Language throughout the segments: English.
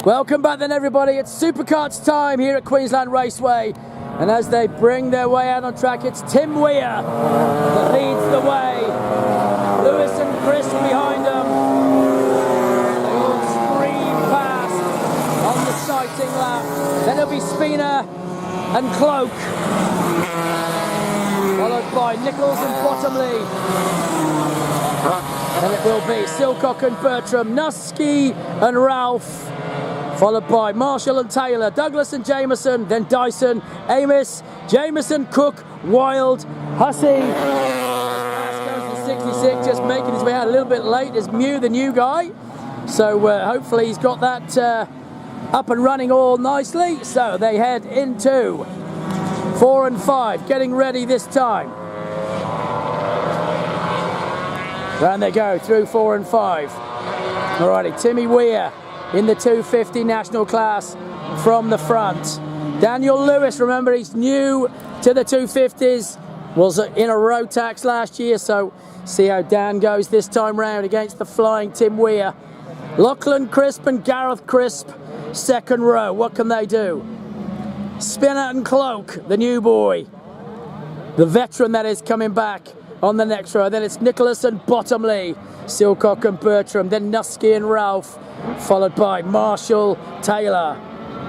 Welcome back then everybody, it's superkarts time here at Queensland Raceway, and as they bring their way out on track it's Tim Weir that leads the way. Lewis and Chris behind them. They all scream past on the sighting lap. Then it'll be Spina and Cloak, followed by Nichols and Bottomley. Then it will be Silcock and Bertram, Nusky and Ralph, followed by Marshall and Taylor, Douglas and Jameson, then Dyson, Amos, Jameson, Cook, Wild, Hussey. Goes to 66, just making his way out a little bit late is Mew, the new guy. So hopefully he's got that up and running all nicely. So they head into 4 and 5, getting ready this time. Round they go through 4 and 5. Alrighty, Timmy Weir in the 250 national class from the front. Daniel Lewis, remember he's new to the 250s, was in a Rotax last year, so see how Dan goes this time round against the flying Tim Weir. Lachlan Crisp and Gareth Crisp, second row, what can they do? Spinner and Cloak, the new boy, the veteran that is coming back on the next row. Then it's Nicholas and Bottomley, Silcock and Bertram, then Nusky and Ralph, followed by Marshall, Taylor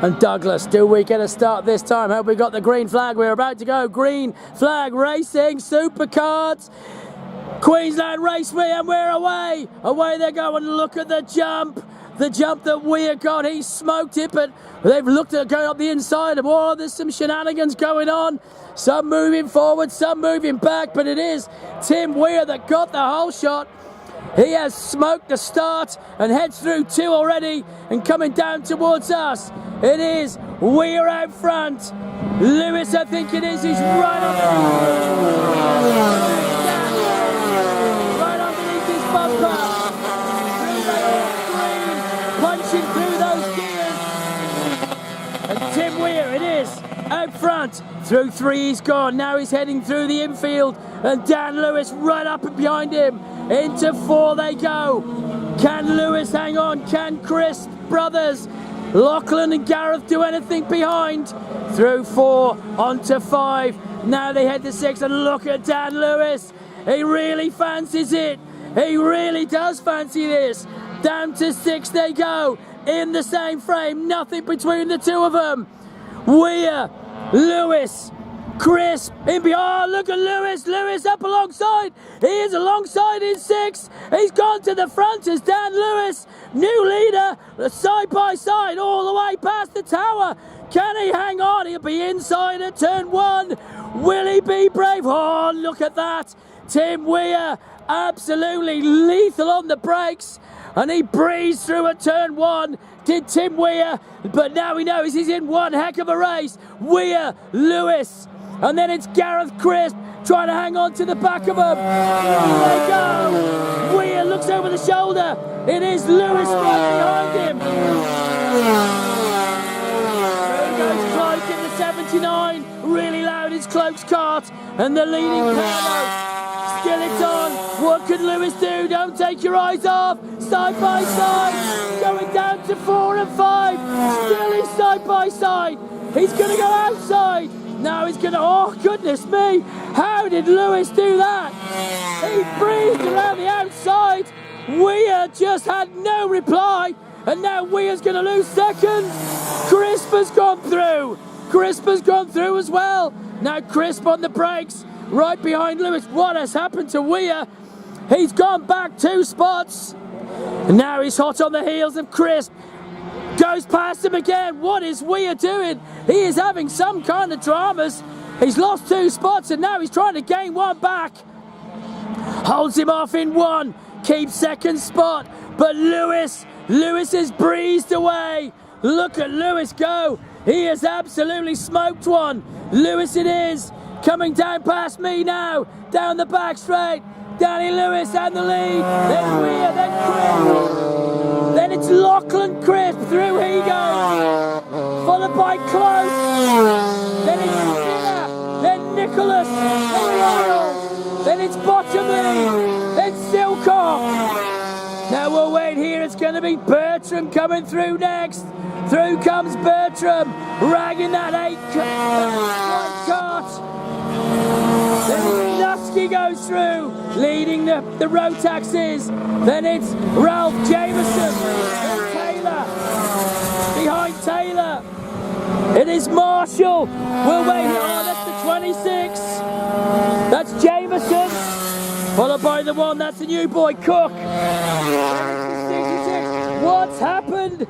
and Douglas. Do we get a start this time? Hope we got the green flag. We're about to go. Green flag racing, superkarts, Queensland Raceway, and we're away. Away they go, and look at the jump. The jump that Weir got, he smoked it, but they've looked at going up the inside. And oh, there's some shenanigans going on. Some moving forward, some moving back, but it is Tim Weir that got the whole shot. He has smoked the start and heads through 2 already and coming down towards us. It is Weir out front. Lewis, I think it is, he's right underneath his bumper. Punching through those gears. And Tim Weir, it is, out front. Through 3 he's gone, now he's heading through the infield. And Dan Lewis right up and behind him. Into 4 they go. Can Lewis hang on? Can Chris brothers, Lachlan and Gareth do anything behind? Through 4, onto 5. Now they head to 6, and look at Dan Lewis. He really fancies it. He really does fancy this. Down to 6 they go. In the same frame, nothing between the 2 of them. Weir, Lewis, Chris in behind. Oh, look at Lewis. Lewis up alongside. He is alongside in 6. He's gone to the front as Dan Lewis, new leader, side by side, all the way past the tower. Can he hang on? He'll be inside at turn 1. Will he be brave? Oh, look at that. Tim Weir, absolutely lethal on the brakes. And he breezed through at turn 1, did Tim Weir, but now he knows he's in one heck of a race. Weir, Lewis, and then it's Gareth Crisp trying to hang on to the back of him. There they go. Weir looks over the shoulder. It is Lewis right behind him. There goes Cloak in the 79. Really loud is Cloak's kart, and the leading Carlo. Still it's on. What can Lewis do? Don't take your eyes off. Side by side. Going down to 4 and 5. Still he's side by side. He's going to go outside. Now he's going to... Oh, goodness me. How did Lewis do that? He breezed around the outside. Weir just had no reply. And now Weir's going to lose seconds. Crisp has gone through. Crisp has gone through as well. Now Crisp on the brakes. Right behind Lewis. What has happened to Weir? He's gone back 2 spots. And now he's hot on the heels of Crisp. Goes past him again. What is Weir doing? He is having some kind of dramas. He's lost 2 spots and now he's trying to gain 1 back. Holds him off in 1. Keeps 2nd spot. But Lewis is breezed away. Look at Lewis go. He has absolutely smoked 1. Lewis it is. Coming down past me now, down the back straight. Danny Lewis and the lead. Then Weir, then Crisp. Then it's Lachlan Crisp. Through he goes. Followed by Close. Then it's Spinner. Then Nicholas. Then Wild. Then it's Bottomley. Then Silcock. Now we'll wait here. It's going to to be Bertram coming through next. Through comes Bertram, ragging that white cart. Then Nusky goes through, leading the Rotaxes. Then it's Ralph Jameson and Taylor. Behind Taylor, it is Marshall. We'll wait. Oh, that's the 26. That's Jameson. Followed by the one, that's the new boy, Cook. What's happened?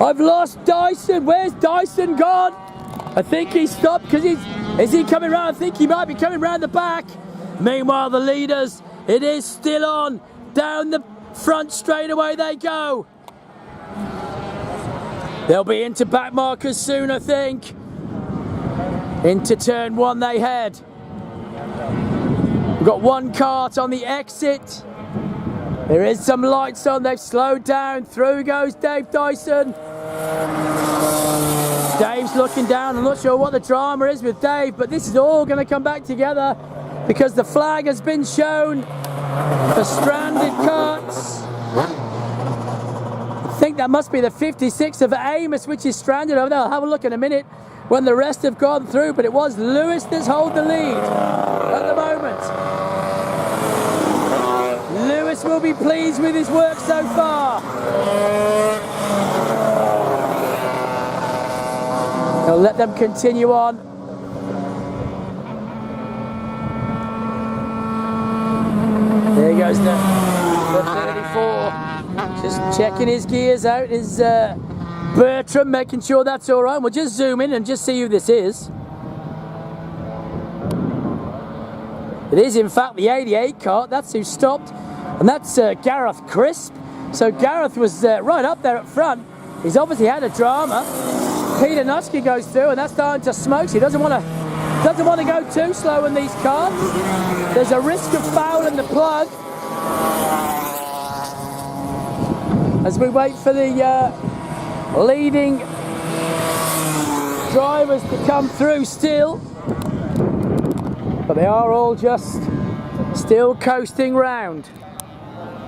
I've lost Dyson. Where's Dyson gone? I think he stopped because is he coming round? I think he might be coming round the back. Meanwhile, the leaders, it is still on. Down the front straight away they go. They'll be into back markers soon, I think. Into turn one they head. We've got one kart on the exit. There is some lights on, they've slowed down. Through goes Dave Dyson. Dave's looking down. I'm not sure what the drama is with Dave, but this is all going to come back together because the flag has been shown for stranded karts. I think that must be the 56 of Amos, which is stranded over there. I'll have a look in a minute when the rest have gone through, but it was Lewis that's hold the lead at the moment. Lewis will be pleased with his work so far. He'll let them continue on. There goes the 34. Just checking his gears out. Is Bertram making sure that's all right. We'll just zoom in and just see who this is. It is in fact the 88 kart. That's who stopped. And that's Gareth Crisp. So Gareth was right up there at front. He's obviously had a drama. Peter Nusky goes through, and that's starting to smoke. He doesn't want to go too slow in these karts. There's a risk of fouling the plug. As we wait for the leading drivers to come through still. But they are all just still coasting round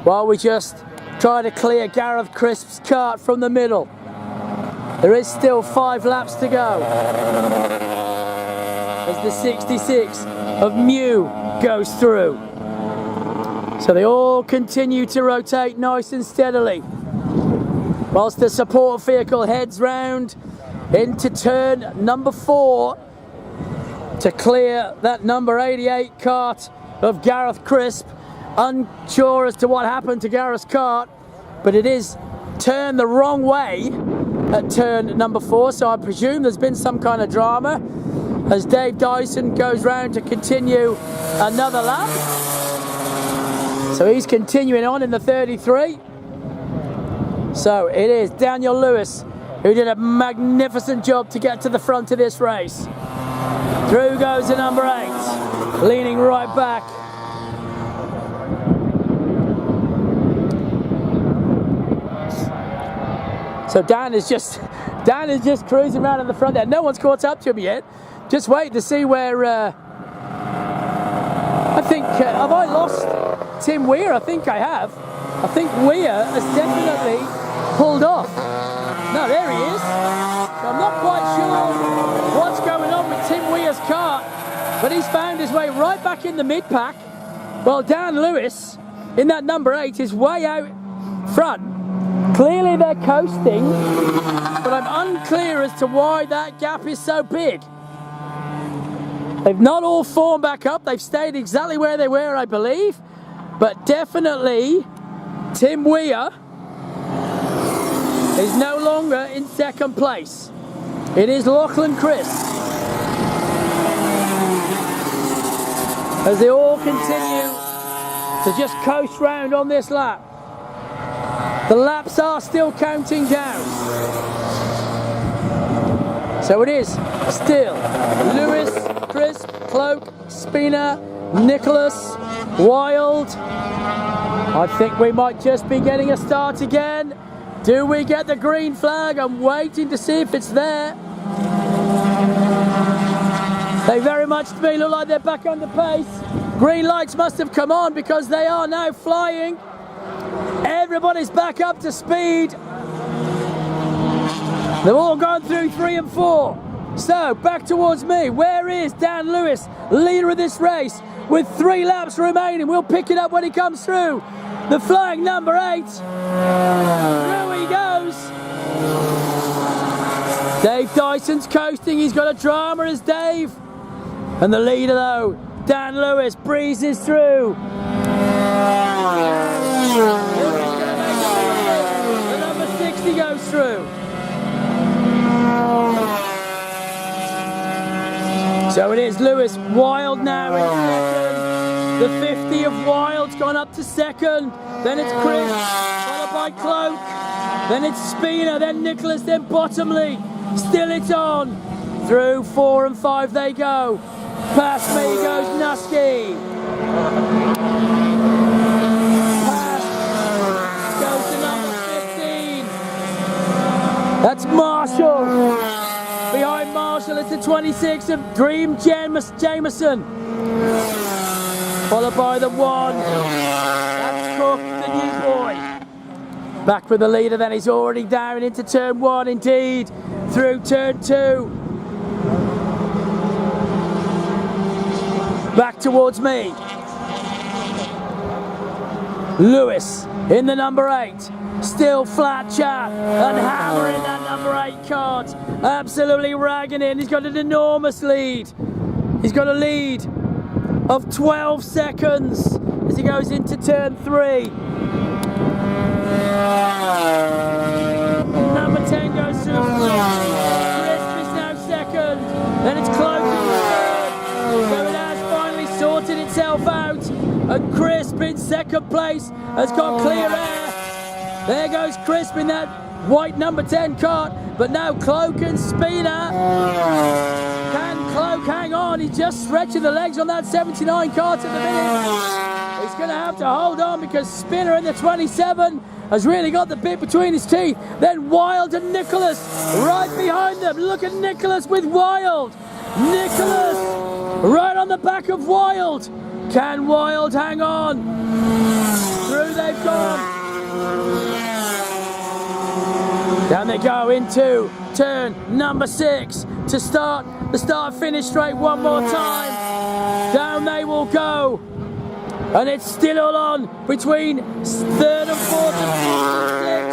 while we just try to clear Gareth Crisp's kart from the middle. There is still 5 laps to go as the 66 of Mew goes through. So they all continue to rotate nice and steadily whilst the support vehicle heads round into turn number 4 to clear that number 88 kart of Gareth Crisp. Unsure as to what happened to Gareth's kart, but it is turned the wrong way at turn number 4, so I presume there's been some kind of drama as Dave Dyson goes round to continue another lap. So he's continuing on in the 33. So it is Daniel Lewis who did a magnificent job to get to the front of this race. Through goes the number 8, leaning right back. So Dan is just cruising around in the front there. No one's caught up to him yet. Just wait to see where. I think have I lost Tim Weir? I think I have. I think Weir has definitely pulled off. No, there he is. I'm not quite sure what's going on with Tim Weir's kart, but he's found his way right back in the mid-pack. Well, Dan Lewis in that number 8 is way out front. Clearly they're coasting, but I'm unclear as to why that gap is so big. They've not all formed back up. They've stayed exactly where they were, I believe. But definitely, Tim Weir is no longer in second place. It is Lachlan Crisp. As they all continue to just coast round on this lap. The laps are still counting down. So it is still Lewis, Crisp, Cloak, Spina, Nicholas, Wild. I think we might just be getting a start again. Do we get the green flag? I'm waiting to see if it's there. They very much to me look like they're back on the pace. Green lights must have come on because they are now flying. Everybody's back up to speed. They've all gone through 3 and 4. So, back towards me. Where is Dan Lewis, leader of this race, with 3 laps remaining? We'll pick it up when he comes through. The flying number 8. Through he goes. Dave Dyson's coasting. He's got a drama as Dave. And the leader, though, Dan Lewis, breezes through. The number 60 goes through. So it is Lewis. Wild now in second. The 50 of Wild's gone up to second. Then it's Chris, followed by Cloak. Then it's Spina, then Nicholas, then Bottomley. Still it's on. Through 4 and 5 they go. Past me goes Nusky. Past goes to number 15. That's Marshall. Behind Marshall it's the 26 of Dream Jameson. Followed by the 1. That's Cook, the new boy. Back with the leader then. He's already down into turn 1 indeed. Through turn 2. Back towards me. Lewis in the number 8. Still flat chat and hammering that number 8 cart. Absolutely ragging in. He's got an enormous lead. He's got a lead of 12 seconds as he goes into turn 3. Number 10 goes through. Crisp is now second. Then it's Cloak in third. So it has finally sorted itself out. And Crisp in second place has got clear air. There goes Crisp in that white number 10 cart. But now Cloak and Spina. Can Cloak hang on? He's just stretching the legs on that 79 cart at the minute. He's going to have to hold on because Spinner in the 27 has really got the bit between his teeth. Then Wild and Nicholas right behind them. Look at Nicholas with Wild. Nicholas right on the back of Wild. Can Wild hang on? Through they've gone. Down they go into turn number 6 to start the start-finish straight one more time. Down they will go. And it's still all on between 3rd and 4th and 5th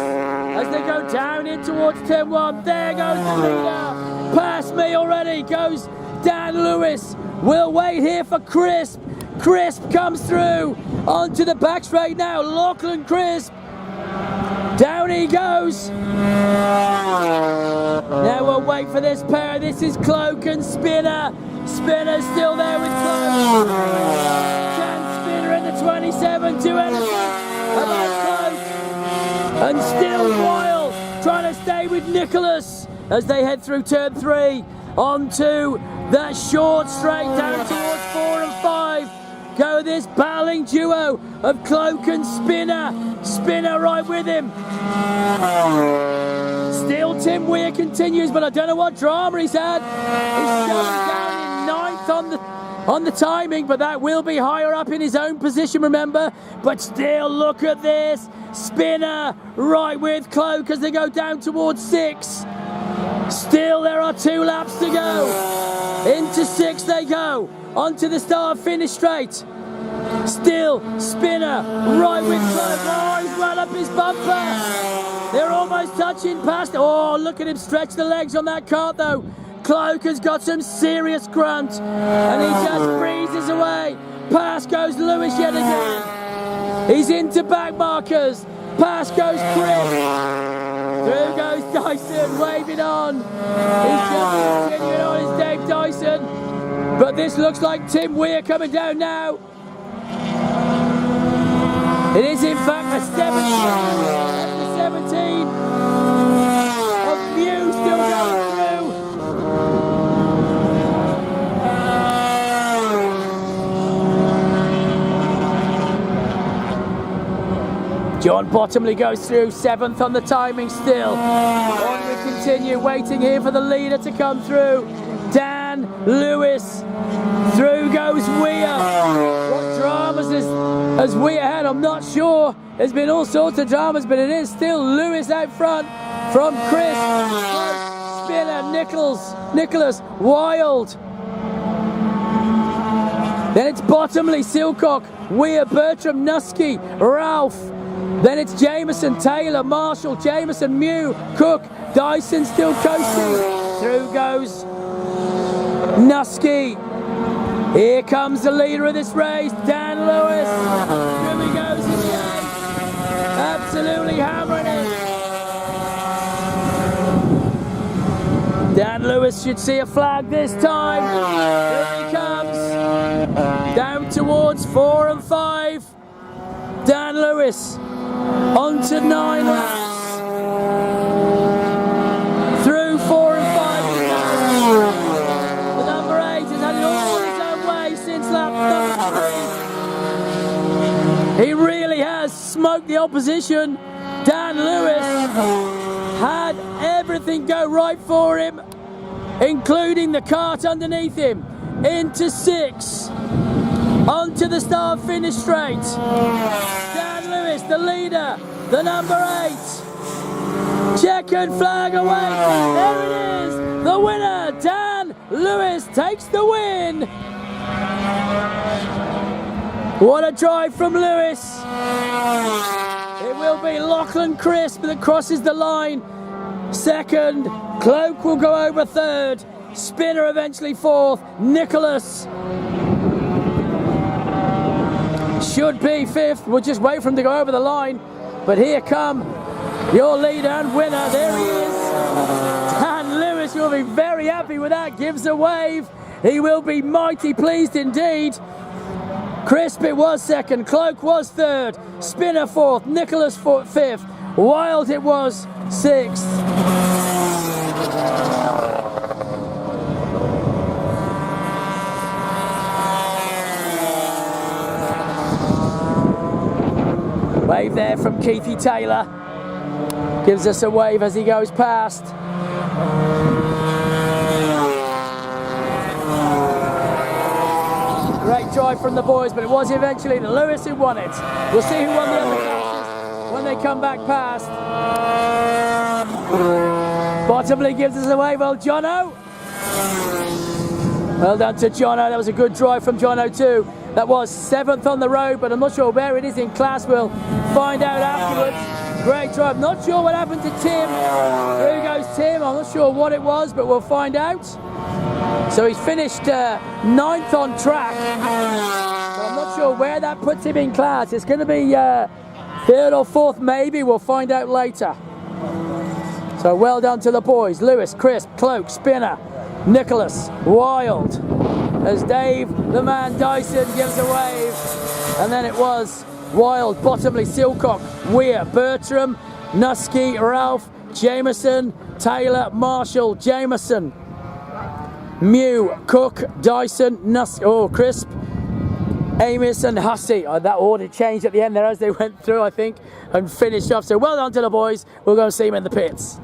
and 6th as they go down in towards turn 1. There goes the leader. Past me already goes Dan Lewis. We'll wait here for Crisp. Crisp comes through onto the back straight now. Lachlan Crisp. Down he goes. Now we'll wait for this pair. This is Cloak and Spinner. Spinner's still there with Cloak. Can Spinner in the 27 to anything about Cloak. And still Wild trying to stay with Nicholas as they head through turn 3 onto that short straight down towards 4 and 5. Go this battling duo of Cloak and Spinner. Spinner right with him. Still Tim Weir continues, but I don't know what drama he's had. He's showing down in 9th on the timing, but that will be higher up in his own position, remember. But still, look at this. Spinner right with Cloak as they go down towards 6. Still, there are 2 laps to go. Into 6 they go. Onto the start finish straight. Still Spinner right with Cloak. Oh, he's right up his bumper. They're almost touching past. Oh, look at him stretch the legs on that cart though. Cloak has got some serious grunt and he just breezes away. Past goes Lewis yet again. He's into back markers. Past goes Chris. Through goes Dyson, waving on. He's just continuing on his Dave Dyson. But this looks like Tim Weir coming down now. It is in fact a 17 of Mew still going through. John Bottomley goes through 7th on the timing still. On we continue, waiting here for the leader to come through. Dan Lewis. Through goes Weir. What dramas has Weir had I'm not sure. There's been all sorts of dramas, but it is still Lewis out front from Chris, Spinner, Nicholas, Wild. Then it's Bottomley, Silcock, Weir, Bertram, Nusky, Ralph. Then it's Jameson, Taylor, Marshall, Jameson, Mew, Cook, Dyson still coasting. Through goes Nusky. Here comes the leader of this race, Dan Lewis. Here he goes again. Absolutely hammering it. Dan Lewis should see a flag this time. Here he comes. Down towards 4 and 5. Dan Lewis on to 9 laps. Through 4 and 5. The number 8 has had it all his own way since lap number 3. He really has smoked the opposition. Dan Lewis had everything go right for him, including the kart underneath him. Into 6. Onto the start finish straight. Dan Lewis, the leader, the number 8. Checkered flag away. There it is. The winner, Dan Lewis, takes the win. What a drive from Lewis. It will be Lachlan Crisp that crosses the line. Second, Cloak will go over third. Spinner eventually fourth. Nicholas should be fifth. We'll just wait for him to go over the line. But here come your leader and winner. There he is. Dan Lewis will be very happy with that. Gives a wave. He will be mighty pleased indeed. Crisp it was second. Cloak was third. Spinner fourth. Nicholas fifth. Wild it was sixth. Wave there from Keithy Taylor. Gives us a wave as he goes past. Great drive from the boys, but it was eventually the Lewis who won it. We'll see who won the other classes when they come back past. Bottomley gives us a wave. Well, Jono. Well done to Jono. That was a good drive from Jono too. That was 7th on the road, but I'm not sure where it is in class. We'll find out afterwards. Great drive. Not sure what happened to Tim. Here goes Tim. I'm not sure what it was, but we'll find out. So he's finished 9th on track. But I'm not sure where that puts him in class. It's going to be 3rd or 4th maybe. We'll find out later. So well done to the boys. Lewis, Crisp, Cloak, Spinner, Nicholas, Wild. As Dave, the man Dyson, gives a wave. And then it was Wild, Bottomley, Silcock, Weir, Bertram, Nusky, Ralph, Jameson, Taylor, Marshall, Jameson, Mew, Cook, Dyson, Crisp, Amos and Hussey. That order changed at the end there as they went through, I think, and finished off. So well done to the boys. We'll go and see them in the pits.